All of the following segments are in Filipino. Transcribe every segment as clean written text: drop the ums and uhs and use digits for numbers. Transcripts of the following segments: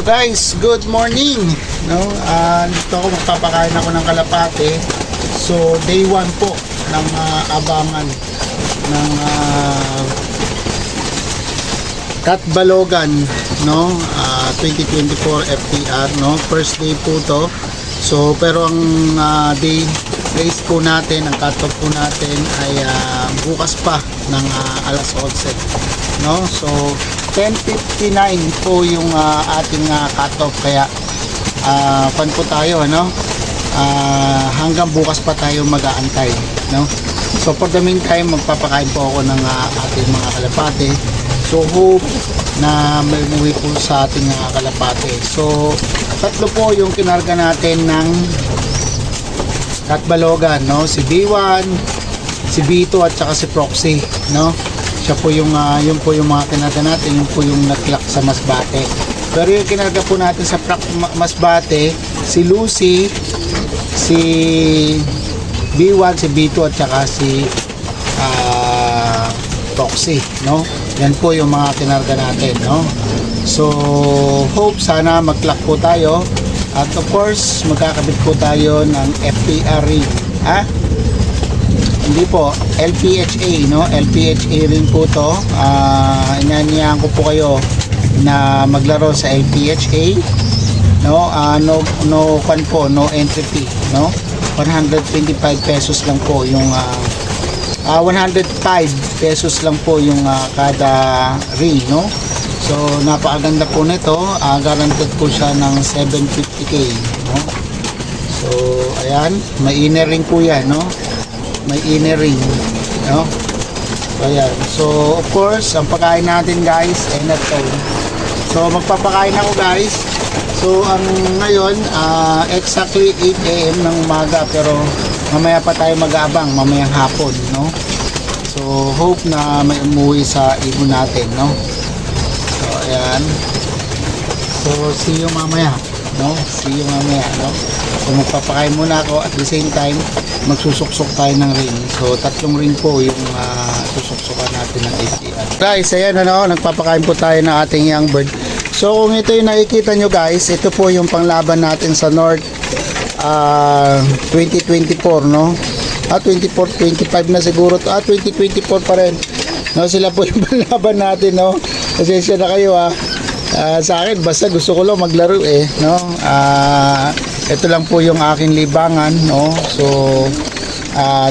Guys, good morning. No, dito ako magpapakain ako ng kalapate. So, day 1 po ng abangan ng Katbalogan, no? 2024 FTR, no? First day po to. So, pero ang days po natin, ang cut-off po natin ay bukas pa ng alas 11, no? So, 10:59 po yung ating cut-off, kaya pan po tayo, ano? Hanggang bukas pa tayo mag-aantay, no? So, for the meantime, magpapakain po ako ng ating mga kalapate. So, hope na may umuwi po sa ating kalapate. So, tatlo po yung kinarga natin ng Katbalogan, no? Si B1, si B2 at saka si Proxy, no? Siya po yung yun po yung mga kinarga natin, yun po yung naklak sa Masbate. Pero yung kinarga po natin sa Masbate, si Lucy, si B1, si B2 at saka si Proxy, no? Yan po yung mga kinarga natin, no? So, hope sana mag-clock po tayo. At of course, magkakabit po tayo ng FTR ring. Hindi po, LPHA, no? LPHA ring po to. Inanyahan ko po kayo na maglaro sa LPHA. No, no kan po, no entry fee, no? 125 pesos lang po yung 105 pesos lang po yung kada ring, no? So napakaganda po nito, guaranteed po siya ng 750k, no? So ayan, may inner ring po yan, no? May inner ring, no? So ayan, so of course ang pagkain natin guys ay nato. So magpapakain ako guys. So ang ngayon exactly 8 AM ng umaga, pero mamaya pa tayo mag-aabang mamayang hapon, no? So hope na may umuwi sa ibon natin, no? So ayan, so see you mamaya, no? See you mamaya, no? So magpapakain muna ako, at the same time magsusuksok tayo ng ring. So tatlong ring po yung susuksukan natin ng APR. Guys, ayan, ano, nagpapakain po tayo ng ating young bird. So kung ito yung nakikita nyo guys, ito po yung panglaban natin sa North 2024, no? 25 na siguro to. 2024 pa rin, no? Sila po yung panglaban natin, no? Pasensya na kayo sa akin basta gusto ko lang maglaro no? Ito lang po yung aking libangan, no? So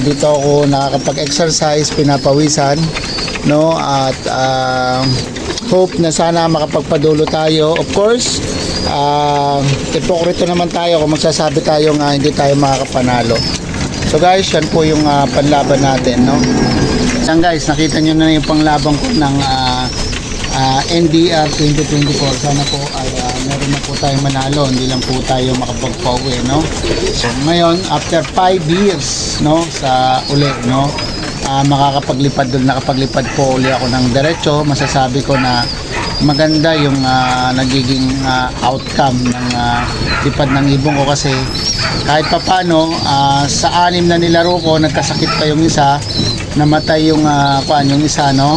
dito ako nakakapag-exercise, pinapawisan, no? At hope na sana makapagpadulo tayo. Of course, hipokrito naman tayo kung magsasabi tayo nga hindi tayo makakapanalo. So guys, yan po yung panlaban natin, no? Yan guys, nakita nyo na yung panglaban ko ng NDR 2024. Sana po ay meron na po tayong manalo, hindi lang po tayo makapagpauwi, no? So ngayon, after 5 years, no, sa uli, no, makakapaglipad doon, nakapaglipad po uli ako ng diretso. Masasabi ko na maganda yung nagiging outcome ng lipad ng ibon ko, kasi kahit papano sa 6 na nilaro ko, nagkasakit pa yung isa, namatay yung yung isa, no?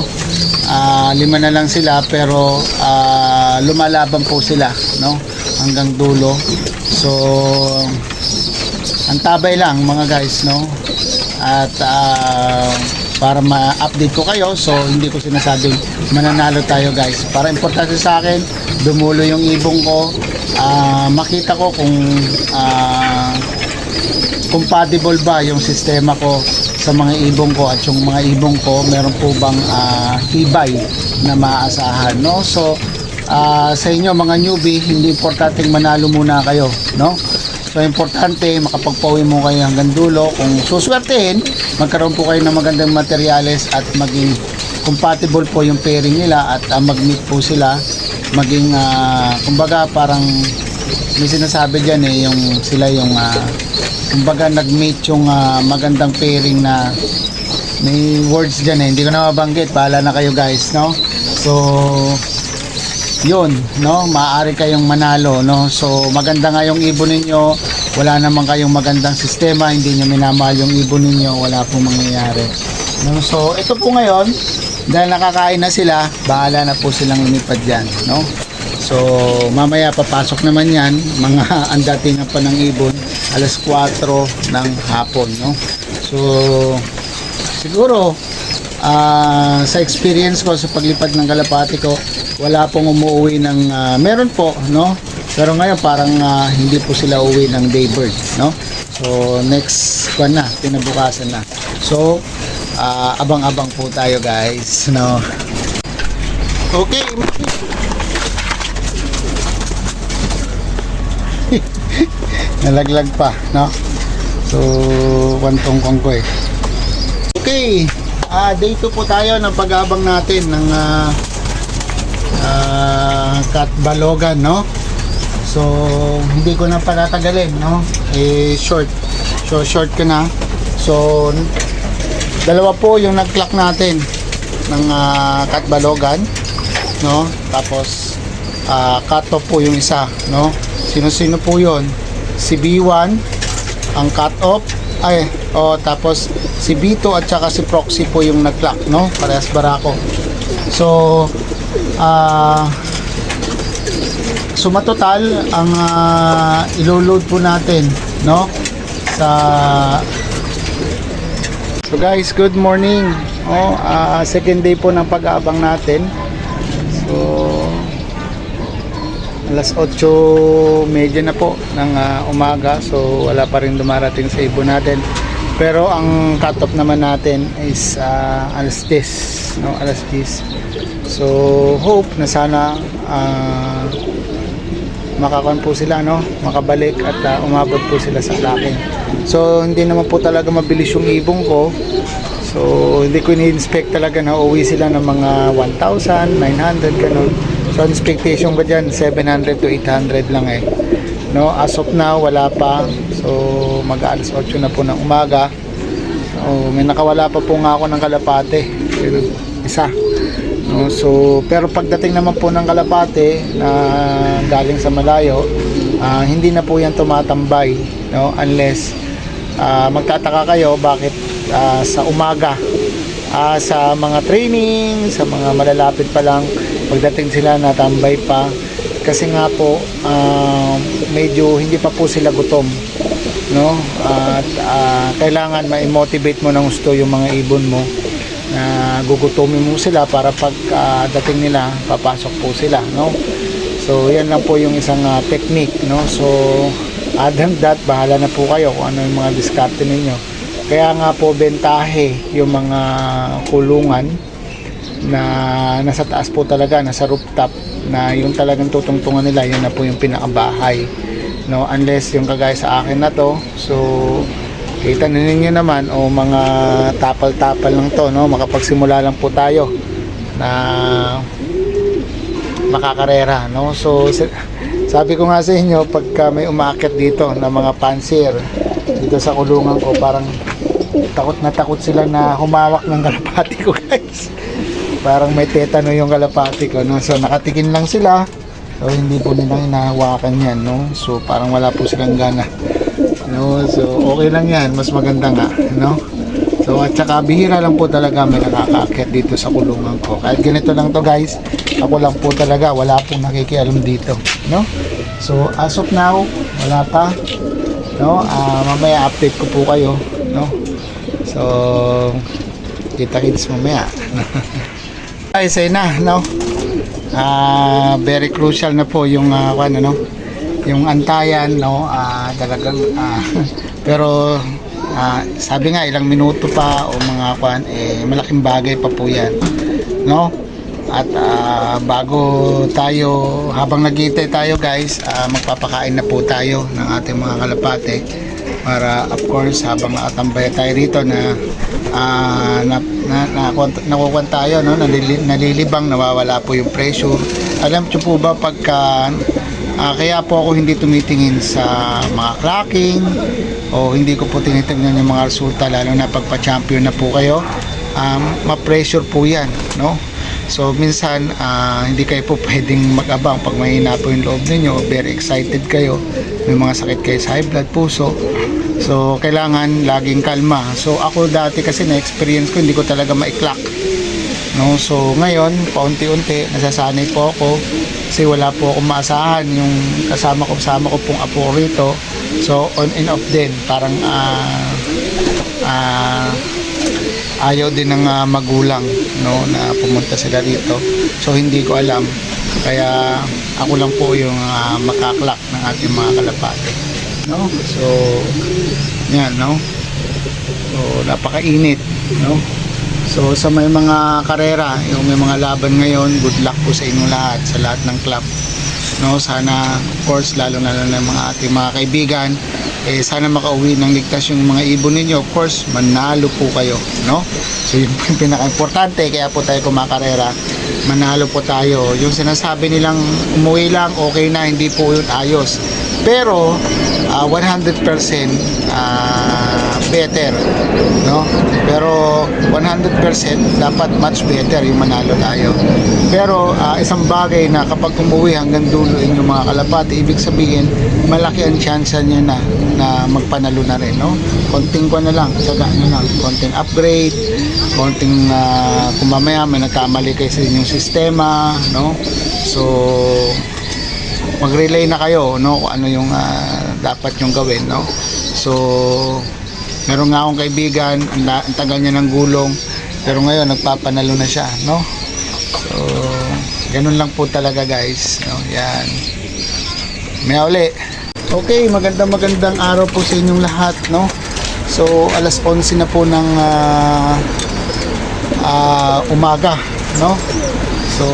5 na lang sila, pero lumalaban po sila, no, hanggang dulo. So ang tabay lang mga guys, no? At para ma-update ko kayo, so hindi ko sinasabing mananalo tayo guys. Para importante sa akin, dumulo yung ibong ko, makita ko kung compatible ba yung sistema ko sa mga ibong ko, at yung mga ibong ko meron po bang tibay na maaasahan, no? So sa inyo mga newbie, hindi importante manalo muna kayo, no? So importante makapagpauwi mo kayo hanggang dulo. Kung suswertehin, magkaroon po kayo ng magandang materyales at maging compatible po yung pairing nila, at mag-meet po sila, maging kumbaga parang may sinasabi dyan yung sila yung kumbaga nag-meet yung magandang pairing, na may words dyan hindi ko na mabanggit, bahala na kayo guys, no? So yun, no, maaari kayong manalo, no? So maganda nga yung ibon ninyo, wala naman kayong magandang sistema, hindi nyo minamahal yung ibon ninyo, wala pong mangyayari, no? So ito po ngayon, dahil nakakain na sila, bahala na po silang lumipad dyan, no? So mamaya papasok naman yan, mga ang datingan pa ng ibon, alas 4 ng hapon, no? So siguro sa experience ko sa paglipad ng kalapati ko, wala pong umuwi ng meron po, no? Pero ngayon parang hindi po sila uwi ng daybird, no? So next one na, kinabukasan na. So abang-abang po tayo, guys, no? Okay. Nalaglag pa, no? So wantong ko eh. Okay, day 2 po tayo ng pag-abang natin ng Katbalogan, no? So hindi ko na patatagalin, no? Short ko na. So dalawa po yung nag-clock natin ng Katbalogan, no? Tapos cut off po yung isa, no? Sino po yon? Si B1 ang cut off, tapos si B2 at saka si Proxy po yung nag-clock, no? Parehas barako. So sumatotal ang ilo-load po natin, no? So guys, good morning. Second day po ng pag-aabang natin. So alas 8:30 na po ng umaga. So wala pa rin dumarating sa ibon natin. Pero ang cut-off naman natin is alas 10, no? Alas 10. So hope na sana makakon po sila, no? Makabalik at umabot po sila sa clacking. So hindi naman po talaga mabilis yung ibong ko. So hindi ko ni-inspect talaga na uwi sila ng mga 1,000, 900 ganun. So expectation ko dyan 700 to 800 lang eh, no? As of now wala pa. So mag alas 8 na po ng umaga. So may nakawala pa po nga ako ng kalapate, isa, no? So pero pagdating naman po ng kalapate na galing sa malayo, hindi na po yan tumatambay, no? Unless magtataka kayo bakit sa umaga, sa mga training, sa mga malalapit pa lang, pagdating sila natambay pa kasi nga po medyo hindi pa po sila gutom, no? At kailangan ma-motivate mo ng gusto yung mga ibon mo na gugutomin mo sila para pag dating nila papasok po sila, no? So yan lang po yung isang technique, no? So other than that, bahala na po kayo kung ano yung mga diskarte ninyo. Kaya nga po bentahe yung mga kulungan na nasa taas po talaga, nasa rooftop, na yung talagang tutungtungan nila, yun na po yung pinakabahay, no? Unless yung kagaya sa akin na to, so kita ninyo naman, mga tapal-tapal lang to, no? Makapagsimula lang po tayo na makakarera, no? So sabi ko nga sa inyo, pagka may umaakit dito na mga pansir dito sa kulungan ko, parang takot na takot sila na humawak ng kalapati ko, guys. Parang may tetano yung kalapati ko, no? So nakatikin lang sila, so hindi po nila hinahawakan yan, no? So parang wala po silang gana, no? So okay lang yan, mas maganda nga, no? So at saka bihira lang po talaga may nakakaakyat dito sa kulungan ko. Kahit ganito lang to, guys, ako lang po talaga, wala pong nakikialam dito, no? So as of now wala pa, no? Mamaya update ko po kayo, no? So kita-kits mamaya. Guys, ayun na, no? Very crucial na po yung ano, yung antayan, no? Talagang pero sabi nga ilang minuto pa o mga malaking bagay pa po yan, no? At bago tayo, habang naghihintay tayo, guys, magpapakain na po tayo ng ating mga kalapate para of course habang nakatambay tayo rito na nakukuha tayo, no? Nalilibang, nawawala po yung pressure. Alam nyo po ba pagka kaya po ako hindi tumitingin sa mga clacking o hindi ko po tinitingnan yung mga resulta, lalo na pagpa-champion na po kayo, ma-pressure po yan, no? So minsan hindi kayo po pwedeng mag-abang pag mahina po yung loob ninyo, very excited kayo, may mga sakit kayo sa high blood, puso. So kailangan laging kalma. So ako dati kasi na-experience ko, hindi ko talaga ma-clock, no? So ngayon paunti-unti nasasanay po ako kasi wala po akong maasahan yung kasama ko pong apo rito. So on and off din, parang ayaw din ng magulang, no, na pumunta sila dito. So hindi ko alam, kaya ako lang po yung makaklak ng ating mga kalapate, no? So yan, no? So napakainit, no? So sa may mga karera, yung may mga laban ngayon, good luck po sa inyong lahat, sa lahat ng club, no? Sana of course lalo na ng mga ating mga kaibigan, sana makauwi ng ligtas yung mga ibon ninyo. Of course manalo po kayo, no? So yun po yung pinaka-importante, kaya po tayo kumakarera, manalo po tayo. Yung sinasabi nilang umuwi lang okay na, hindi po yun ayos, pero 100% better, no? Pero 100% dapat much better yung manalo tayo. Pero isang bagay na kapag umuwi hanggang dulo yung mga kalapati, ibig sabihin malaki ang chance nyo na magpanalo na rin, no? Konting ko na lang, tsaga nyo lang, konting upgrade, konting kung mamaya may nagkamali kayo sa inyong sistema, no? So mag-relay na kayo, no, kung ano yung dapat yung gawin, no? So meron nga akong kaibigan, ang tagal niya ng gulong, pero ngayon nagpapanalo na siya, no? So ganun lang po talaga, guys, no? Yan, may uli. Okay, magandang araw po sa inyong lahat, no? So alas 11 na po ng umaga, no? So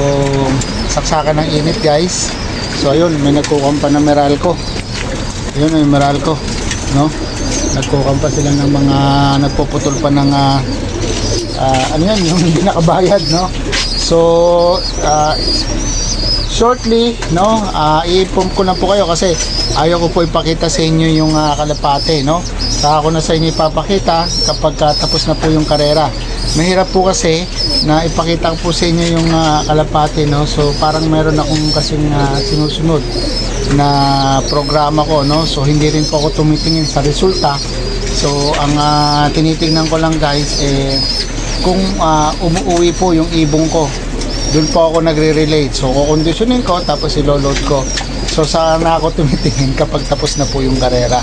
saksakan ng init, guys. So ayun, may nagkukampa na Meralco. Ayun, may Meralco, no? Nagkukampa sila ng mga, nagpuputol pa ng ano yan, yung hindi nakabayad, no? So shortly, no, i-inform ko na po kayo kasi ayaw ko po ipakita sa inyo yung kalapate, no? Saka ko na sa inyo ipapakita kapag tapos na po yung karera. Mahirap po kasi na ipakita ko po sa inyo yung kalapate, no? So parang meron akong kasing sinusunod na programa ko, no? So hindi rin po ako tumitingin sa resulta. So ang tinitingnan ko lang, guys, kung umuwi po yung ibong ko, doon po ako nagre-relate. So kukonditionin ko, tapos ilo-load ko. So sana ako tumitingin kapag tapos na po yung karera,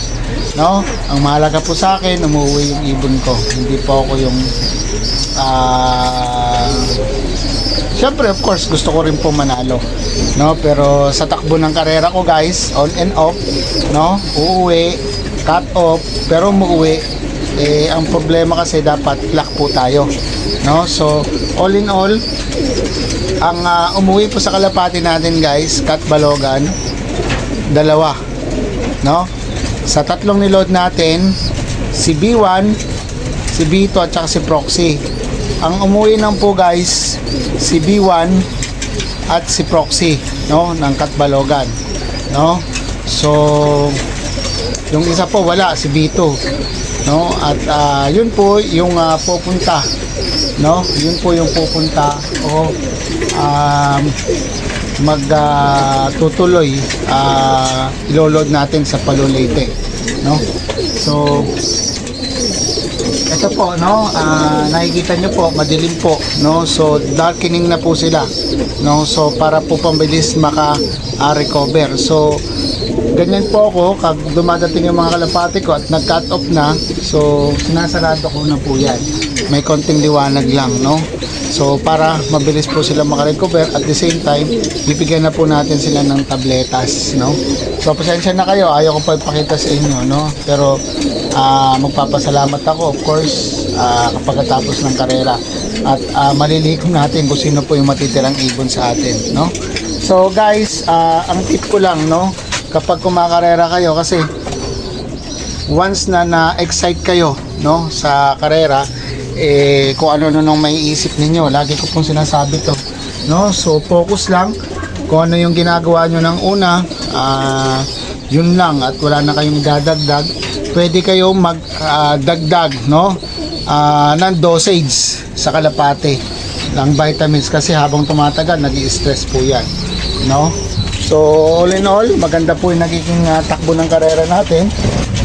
no? Ang mahalaga po sa akin, umuwi yung ibon ko, hindi po ako yung syempre of course gusto ko rin po manalo, no? Pero sa takbo ng karera ko, guys, on and off, no? Uuwi, cut off, pero umuwi. Ang problema kasi dapat luck po tayo, no? So all in all, ang umuwi po sa kalapati natin, guys, Cat Balogan, dalawa, no? Sa tatlong niload natin, si B1, si B2 at saka si Proxy. Ang umuwi lang po, guys, si B1 at si Proxy, no, ng Cat Balogan, no? So yung isa po wala, si B2, no? At yun po yung pupunta, no? Yun po yung pupunta o magtutuloy, iloload natin sa Palolete, no? So ito po, no, nakikita nyo po, madilim po, no? So darkening na po sila, no? So para po pambilis maka-recover. So ganyan po ako kag dumadating yung mga kalapati ko at nag-cut off na. So sinasarado ko na po yan, may konting liwanag lang, no? So para mabilis po sila makarecover, at the same time bibigyan na po natin sila ng tabletas, no? So pasensya na kayo, ayaw ko pa ipakita sa inyo, no? Pero magpapasalamat ako, of course, kapag tapos ng karera, at malilikom natin kung sino po yung matitirang ibon sa atin, no? So guys, ang tip ko lang, no, kapag kumakarera kayo, kasi once na na-excite kayo, no, sa karera, kung ano nung may isip ninyo, lagi ko pong sinasabi to, no? So focus lang kung ano yung ginagawa nyo ng una, yun lang, at wala na kayong dadagdag. Pwede kayong magdagdag, no, ng dosage sa kalapate ng vitamins, kasi habang tumatagal nag-i-stress po yan, no? So all in all, maganda po yung nagiging takbo ng karera natin.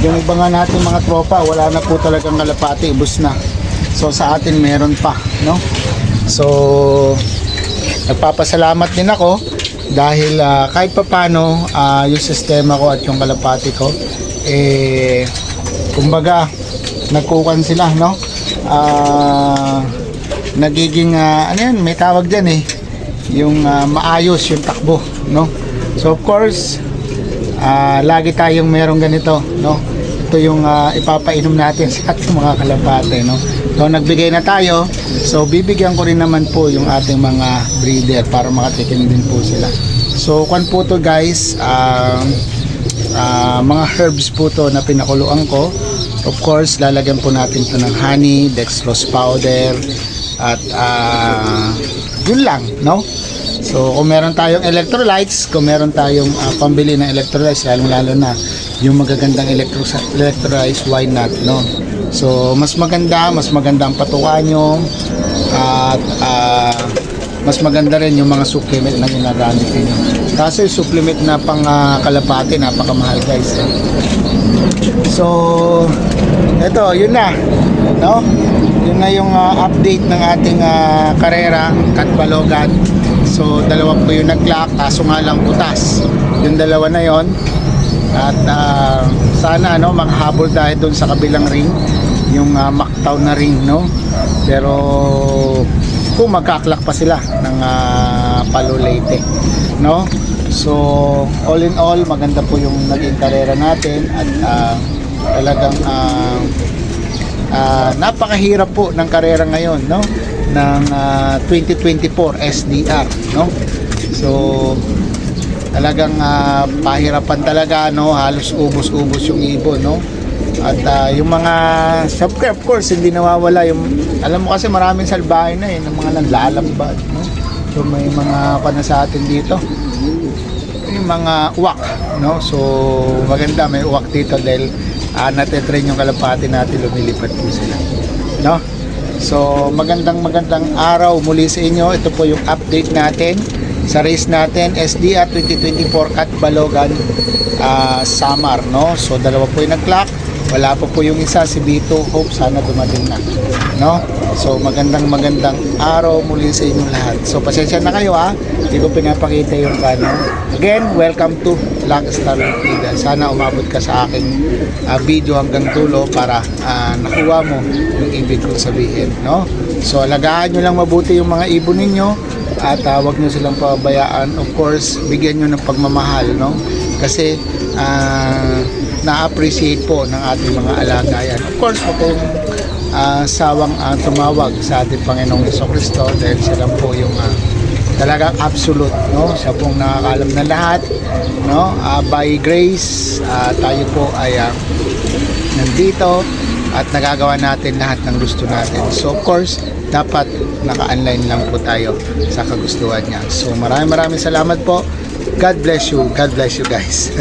Yung iba nga natin mga tropa, wala na po talagang kalapate, ubos na. So sa atin meron pa, no? So nagpapasalamat din ako dahil kahit papano yung sistema ko at yung kalapati ko kumbaga nagkukan sila, no? Nagiging ano yan, may tawag dyan yung maayos yung takbo, no? So of course lagi tayong merong ganito, no? Ito yung ipapainom natin sa ating mga kalapate, no? So nagbigay na tayo, so bibigyan ko rin naman po yung ating mga breeder para makatikim din po sila. So kwan po to guys, mga herbs po to na pinakuluan ko. Of course lalagyan po natin to ng honey, dextrose powder, at yun lang, no? So kung meron tayong electrolytes, kung meron tayong pambili ng electrolytes, lalo na yung magagandang electrolytes, why not, no? So mas maganda ang patukan nyo, at mas maganda rin yung mga supplement na ginagamit niyo. Kasi yung supplement na pang kalapati, napakamahal guys. So eto, yun na, no? Yun na yung update ng ating karera Catbalogan. So dalawa po yung nag-lock, kaso nga lang butas yung dalawa na yon. At sana makahabol tayo doon sa kabilang ring, yung Mactown na ring, no? Pero kung magkaklak pa sila ng Palo Leyte, no? So all in all, maganda po yung naging karera natin. At talagang napakahirap po ng karera ngayon, no? Ng 2024 SDR, no? So talagang pahirapan talaga, no? Halos ubos-ubos yung ibon, no? At yung mga syempre, of course, hindi nawawala yung, alam mo kasi maraming salbahe na ng mga naglalambad, no? So may mga pana sa atin dito, yung mga uwak, no? So maganda may uwak dito dahil natitrain yung kalapati natin, lumilipad po sila, no? So magandang araw muli sa inyo. Ito po yung update natin sa race natin, SDR 2024 Catbalogan Samar, no? So dalawa po yung nag-clock, wala pa po yung isa, si Bito. Hope sana dumating na, no? So magandang araw muli sa inyo lahat. So pasensya na kayo, hindi ko pinapakita yung again, welcome to Langstar Lupida. Sana umabot ka sa aking video hanggang dulo para nakuha mo yung ibig kong sabihin, no? So alagaan nyo lang mabuti yung mga ibon ninyo, at wag nyo silang pabayaan. Of course, bigyan nyo ng pagmamahal, no? Kasi na-appreciate po ng ating mga alaga yan. Of course, wag kayong sawang tumawag sa ating Panginoong Jesucristo, dahil siya lang po yung talagang absolute, no? Siya pong nakakalam na lahat, no? By grace, tayo po ay nandito at nagagawa natin lahat ng gusto natin. So of course, dapat naka-online lang po tayo sa kagustuhan niya. So maraming salamat po. God bless you. God bless you guys.